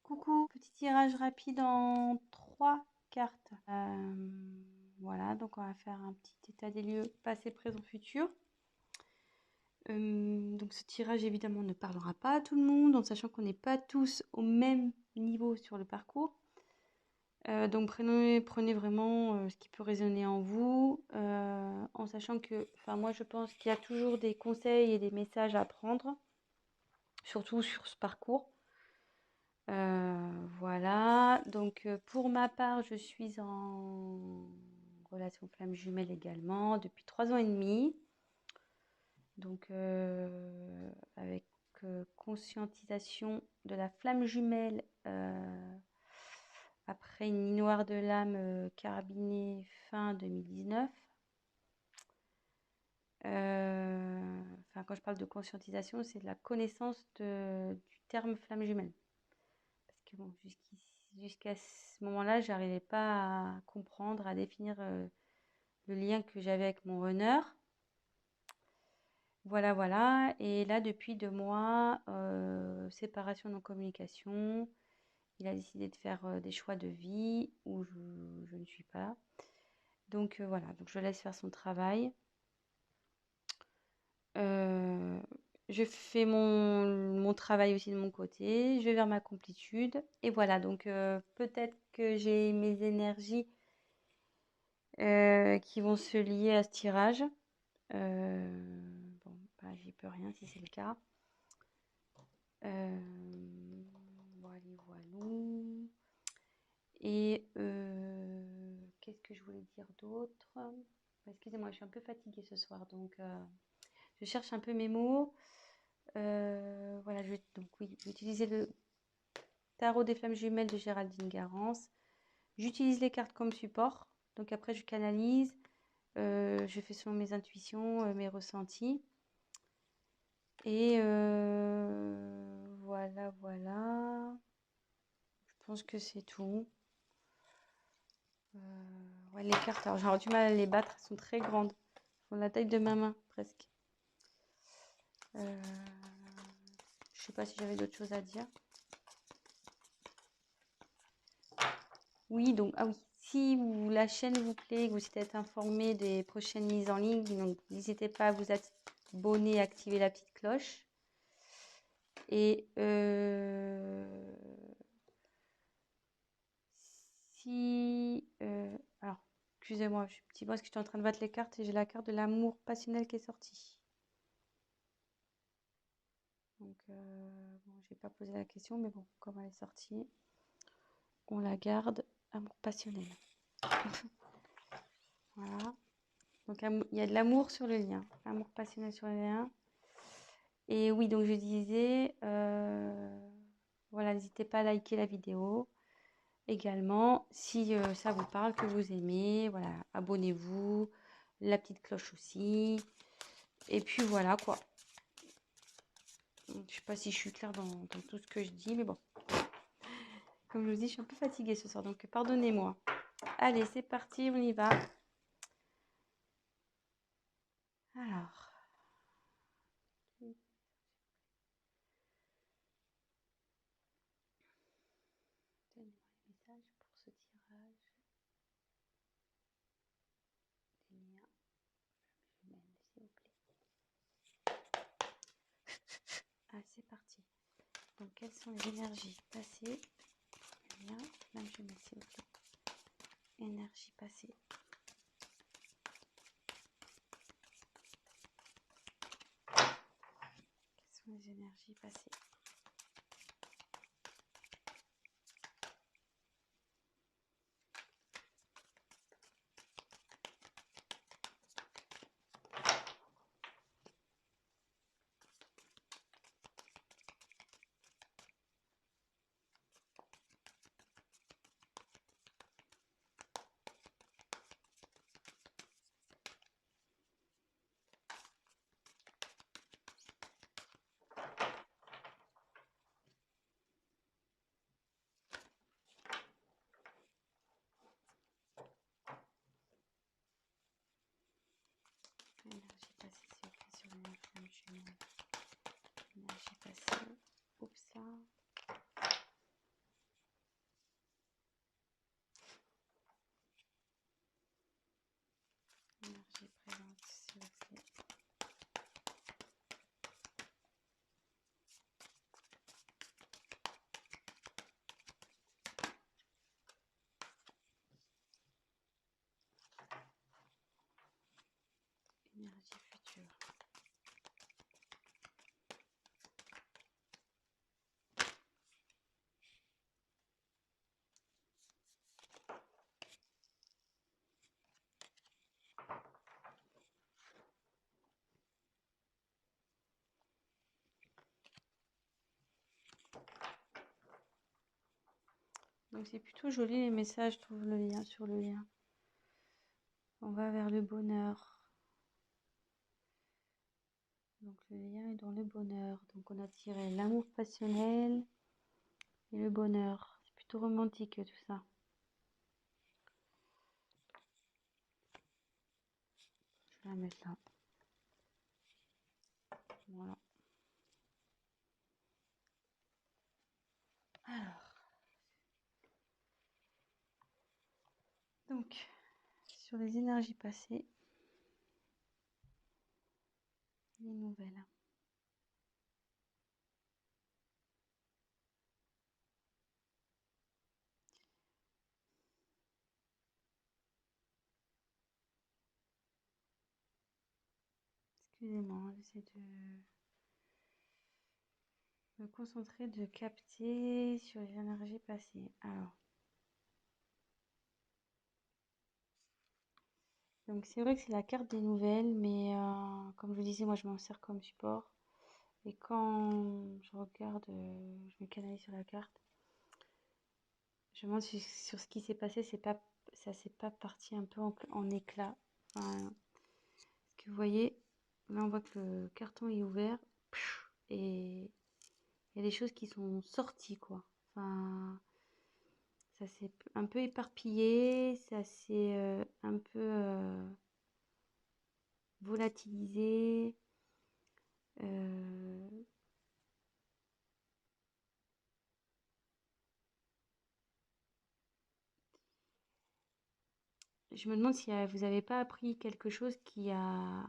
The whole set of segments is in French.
Coucou, petit tirage rapide en 3 cartes. Voilà, donc on va faire un petit état des lieux passé, présent, futur. Donc ce tirage évidemment ne parlera pas à tout le monde, en sachant qu'on n'est pas tous au même niveau sur le parcours. Donc prenez vraiment ce qui peut résonner en vous, en sachant que, moi je pense qu'il y a toujours des conseils et des messages à prendre, surtout sur ce parcours. Voilà, donc pour ma part, je suis en relation flamme jumelle également depuis 3 ans et demi. Donc avec conscientisation de la flamme jumelle après une nuit noire de l'âme carabinée fin 2019. Quand je parle de conscientisation, c'est de la connaissance du terme flamme jumelle. Parce que bon, jusqu'à ce moment-là, j'arrivais pas à comprendre, à définir le lien que j'avais avec mon runner. Voilà, voilà. Et là, depuis 2 mois, séparation non-communication. Il a décidé de faire des choix de vie où je ne suis pas. Donc voilà, donc je laisse faire son travail. Je fais mon travail aussi de mon côté. Je vais vers ma complétude. Et voilà, donc peut-être que j'ai mes énergies qui vont se lier à ce tirage. Bon, j'y peux rien si c'est le cas. Voilà, voilà. Et qu'est-ce que je voulais dire d'autre? Excusez-moi, je suis un peu fatiguée ce soir, donc je cherche un peu mes mots. Voilà, je vais utiliser le tarot des flammes jumelles de Géraldine Garance. J'utilise les cartes comme support, donc après je canalise. Je fais selon mes intuitions, mes ressentis. Et voilà, voilà. Je pense que c'est tout. Ouais, les cartes, alors j'aurais du mal à les battre, elles sont très grandes. Elles font la taille de ma main, presque. Je sais pas si j'avais d'autres choses à dire. Oui, donc, oui. Si la chaîne vous plaît, que vous êtes informé des prochaines mises en ligne, donc n'hésitez pas à vous abonner et activer la petite cloche. Et alors, excusez-moi, je suis petit peu parce que je suis en train de battre les cartes et j'ai la carte de l'amour passionnel qui est sortie. Donc, bon, je n'ai pas posé la question, mais bon, comme elle est sortie, on la garde. Amour passionnel. Voilà. Donc, il y a de l'amour sur le lien. Amour passionnel sur le lien. Et oui, donc je disais, voilà, n'hésitez pas à liker la vidéo. Également, si ça vous parle, que vous aimez, voilà, abonnez-vous. La petite cloche aussi. Et puis voilà, quoi. Je ne sais pas si je suis claire dans tout ce que je dis, mais bon. Comme je vous dis, je suis un peu fatiguée ce soir, donc pardonnez-moi. Allez, c'est parti, on y va. Alors. Donnez-moi les messages pour ce tirage. Des liens. Jumelles, s'il vous plaît. Ah, c'est parti. Donc, quelles sont les énergies passées? Liens, même jumelles, s'il vous plaît. Énergie passée. Quelles sont les énergies passées? Donc c'est plutôt joli les messages, je trouve, le lien sur le lien. On va vers le bonheur. Donc le lien est dans le bonheur. Donc on a tiré l'amour passionnel et le bonheur. C'est plutôt romantique tout ça. Je vais la mettre là. Voilà. Alors. Donc, sur les énergies passées, les nouvelles. Excusez-moi, j'essaie de me concentrer, de capter sur les énergies passées. Alors, donc c'est vrai que c'est la carte des nouvelles, mais comme je vous disais, moi je m'en sers comme support. Et quand je regarde, je me canalise sur la carte, je me demande sur ce qui s'est passé, ça s'est pas parti un peu en éclat. Enfin, ce que vous voyez, là on voit que le carton est ouvert et il y a des choses qui sont sorties, quoi. Enfin, ça s'est un peu éparpillé, ça s'est un peu volatilisé. euh, je me demande si vous n'avez pas appris quelque chose qui a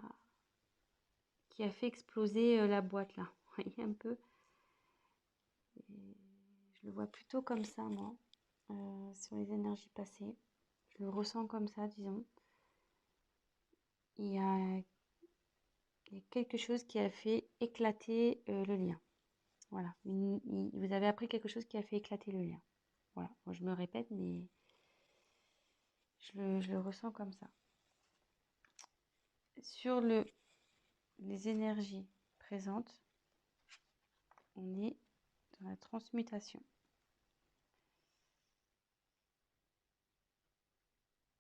fait exploser la boîte là. Vous voyez un peu. Et je le vois plutôt comme ça, moi, sur les énergies passées. Je le ressens comme ça, disons. Il y a quelque chose qui a fait éclater le lien. Voilà. Vous avez appris quelque chose qui a fait éclater le lien. Voilà. Moi, je me répète, mais je le ressens comme ça. Sur les énergies présentes, on est dans la transmutation.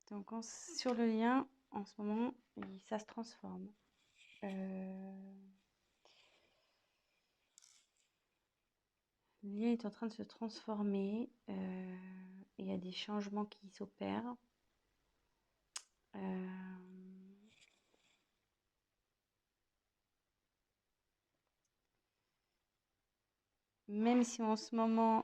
Donc, sur le lien, en ce moment, ça se transforme. Le lien est en train de se transformer. Il y a des changements qui s'opèrent. Même si en ce moment,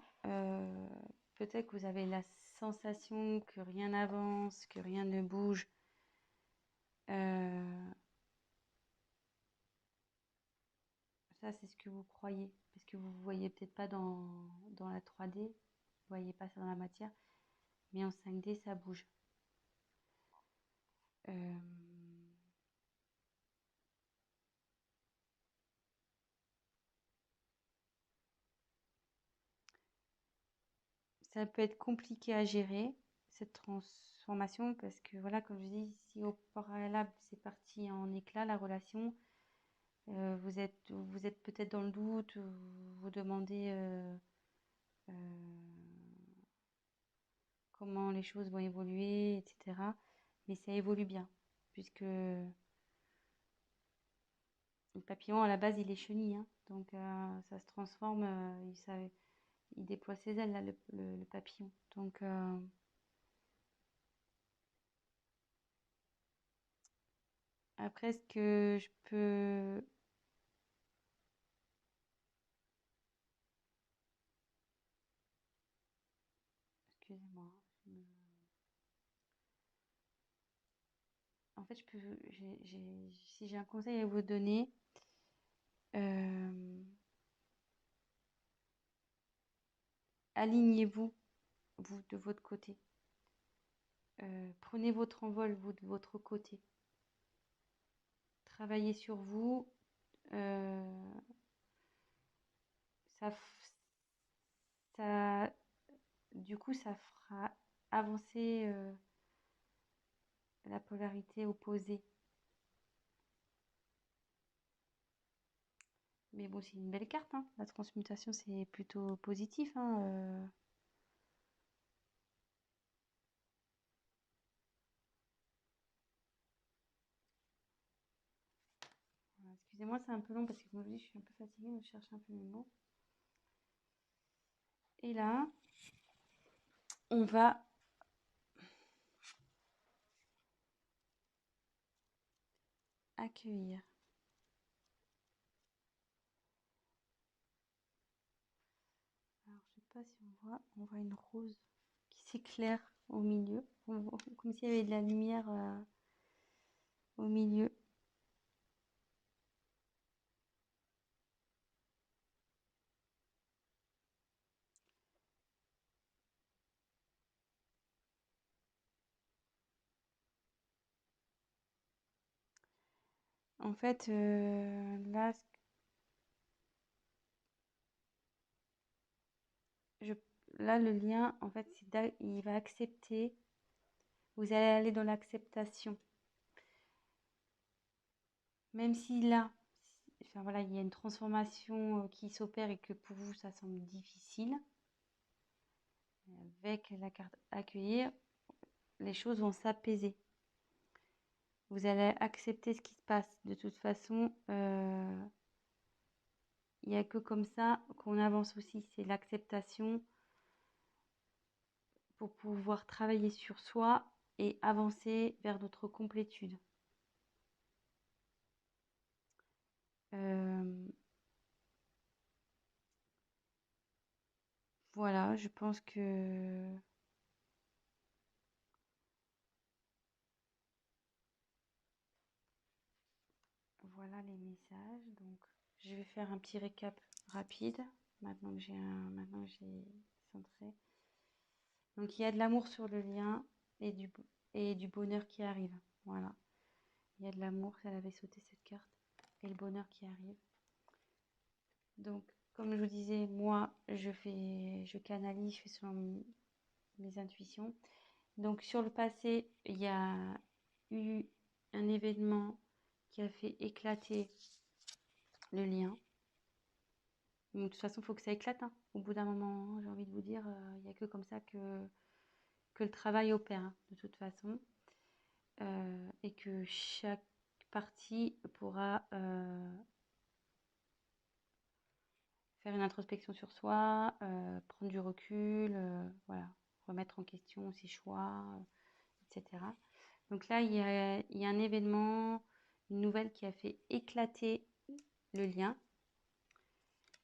peut-être que vous avez la sensation que rien n'avance, que rien ne bouge. Ça, c'est ce que vous croyez. Parce que vous ne voyez peut-être pas dans la 3D. Vous ne voyez pas ça dans la matière. Mais en 5D, ça bouge. Ça peut être compliqué à gérer, cette transformation, parce que voilà, comme je dis, si au préalable c'est parti en éclat, la relation, vous êtes peut-être dans le doute, vous vous demandez euh, comment les choses vont évoluer, etc. Mais ça évolue bien, puisque le papillon, à la base, il est chenille, hein, donc ça se transforme, il déploie ses ailes, là, le papillon. Donc, après, ce que je peux... Excusez-moi. En fait, si j'ai un conseil à vous donner, euh, alignez-vous, vous, de votre côté. Prenez votre envol, vous, de votre côté. Travaillez sur vous. euh, ça, ça, du coup, ça fera avancer la polarité opposée. Mais bon, c'est une belle carte, hein. La transmutation, c'est plutôt positif, hein. Excusez-moi, c'est un peu long parce que comme je vous dis, je suis un peu fatiguée, donc je cherche un peu mes mots. Et là, on va accueillir. Alors, je sais pas si on voit une rose qui s'éclaire au milieu, comme s'il y avait de la lumière au milieu. En fait, là, je, là, le lien, en fait, il va accepter. Vous allez aller dans l'acceptation. Même si là, enfin voilà, il y a une transformation qui s'opère et que pour vous, ça semble difficile, avec la carte accueillir, les choses vont s'apaiser. Vous allez accepter ce qui se passe. De toute façon, il n'y a que comme ça qu'on avance aussi. C'est l'acceptation pour pouvoir travailler sur soi et avancer vers notre complétude. Voilà, je pense que voilà les messages. Donc, je vais faire un petit récap rapide. Maintenant que j'ai centré. Donc, il y a de l'amour sur le lien et du bonheur qui arrive. Voilà. Il y a de l'amour, elle avait sauté cette carte. Et le bonheur qui arrive. Donc, comme je vous disais, moi, je canalise, je fais selon mes intuitions. Donc, sur le passé, il y a eu un événement qui a fait éclater le lien. Donc, de toute façon, il faut que ça éclate. Hein. Au bout d'un moment, j'ai envie de vous dire, il n'y a que comme ça que le travail opère, hein, de toute façon. Et que chaque partie pourra faire une introspection sur soi, prendre du recul, voilà, remettre en question ses choix, etc. Donc là, il y a un événement, une nouvelle qui a fait éclater le lien.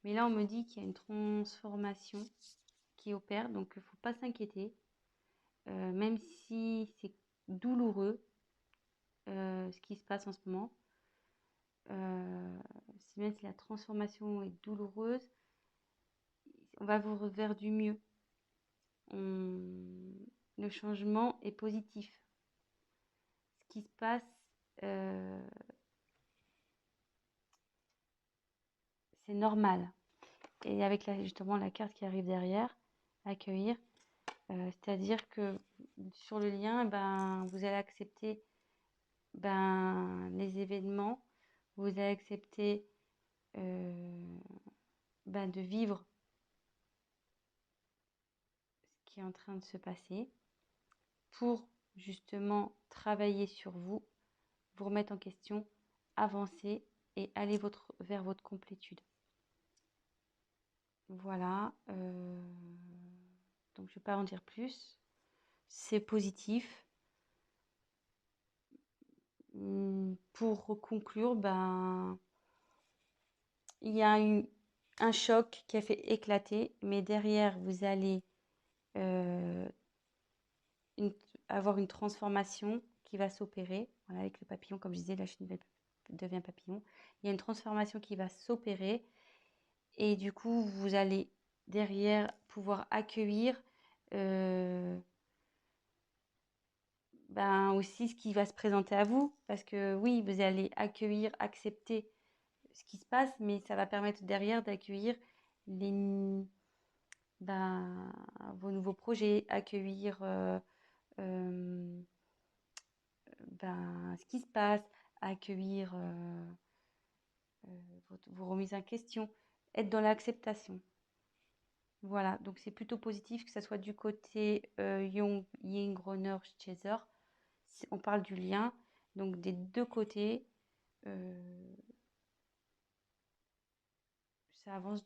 Mais là, on me dit qu'il y a une transformation qui opère, donc il ne faut pas s'inquiéter. Même si c'est douloureux, ce qui se passe en ce moment, même si la transformation est douloureuse, on va vous vers du mieux. Le changement est positif. Ce qui se passe, c'est normal. Et avec justement la carte qui arrive derrière, accueillir, c'est-à-dire que sur le lien, ben, vous allez accepter les événements, vous allez accepter de vivre ce qui est en train de se passer pour justement travailler sur vous, vous remettre en question, avancer et aller vers votre complétude. Voilà. Donc je ne vais pas en dire plus. C'est positif. Pour conclure, il y a eu un choc qui a fait éclater, mais derrière, vous allez avoir une transformation qui va s'opérer. Voilà, avec le papillon, comme je disais, la chenille devient papillon. Il y a une transformation qui va s'opérer et du coup, vous allez derrière pouvoir accueillir aussi ce qui va se présenter à vous. Parce que oui, vous allez accueillir, accepter ce qui se passe, mais ça va permettre derrière d'accueillir vos nouveaux projets, accueillir ce qui se passe, accueillir vos remises en question, être dans l'acceptation. Voilà, donc c'est plutôt positif que ça soit du côté Jung, Ying, Groner, Chaser. On parle du lien, donc des deux côtés. ça avance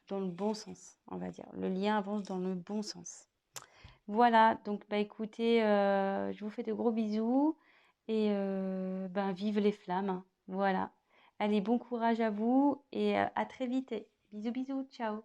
dans le bon sens, on va dire. Le lien avance dans le bon sens. Voilà, donc bah écoutez, je vous fais de gros bisous et ben vive les flammes, hein. Voilà. Allez, bon courage à vous et à très vite. Bisous, bisous, ciao.